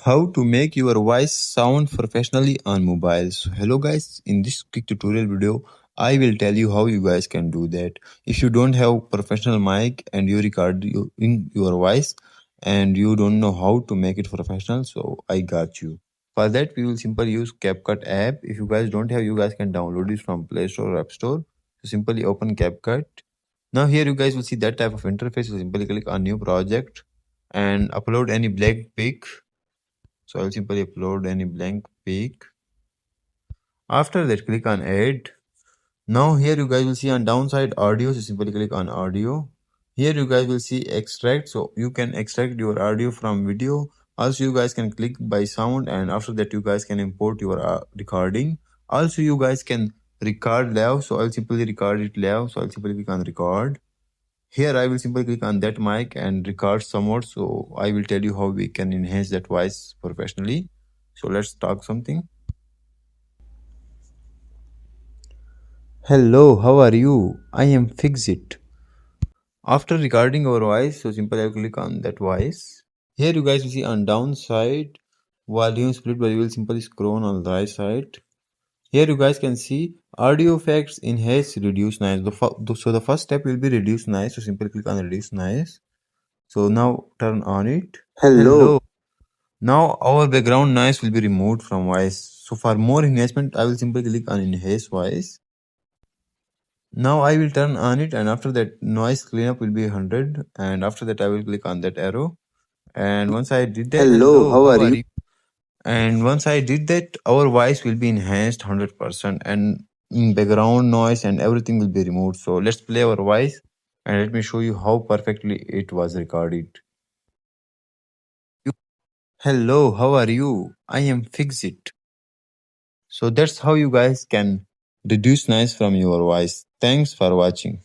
How to make your voice sound professionally on mobile. So hello guys, in this quick tutorial video, I will tell you how you guys can do that. If you don't have professional mic and you record in your voice and you don't know how to make it professional, so I got you. For that, we will simply use CapCut app. If you guys don't have, you guys can download it from Play Store or App Store. So simply open CapCut. Now here you guys will see that type of interface. So simply click on new project and upload any blank pic. So I'll simply upload any blank pic. After that, click on add. Now here you guys will see on downside audio. So simply click on audio. Here you guys will see extract. So you can extract your audio from video. Also you guys can click by sound, and after that you guys can import your recording. Also you guys can record live. So I'll simply record it live. So I'll simply click on record. Here I will simply click on that mic and record somewhat. So I will tell you how we can enhance that voice professionally. So let's talk something. Hello, how are you? I am Fixit. After recording our voice, so simply I click on that voice. Here you guys will see on downside volume split, but you will simply scroll on the right side. Here you guys can see audio effects, enhance, reduce noise. So the first step will be reduce noise. So simply click on reduce noise. So now turn on it. Hello. Now our background noise will be removed from voice. So for more enhancement, I will simply click on enhance voice. Now I will turn on it, and after that noise cleanup will be 100, and after that I will click on that arrow. And once I did that, hello, how are you? And once I did that, our voice will be enhanced 100%, and in background noise and everything will be removed. So let's play our voice and let me show you how perfectly it was recorded. Hello, how are you? I am Fixit. So that's how you guys can reduce noise from your voice. Thanks for watching.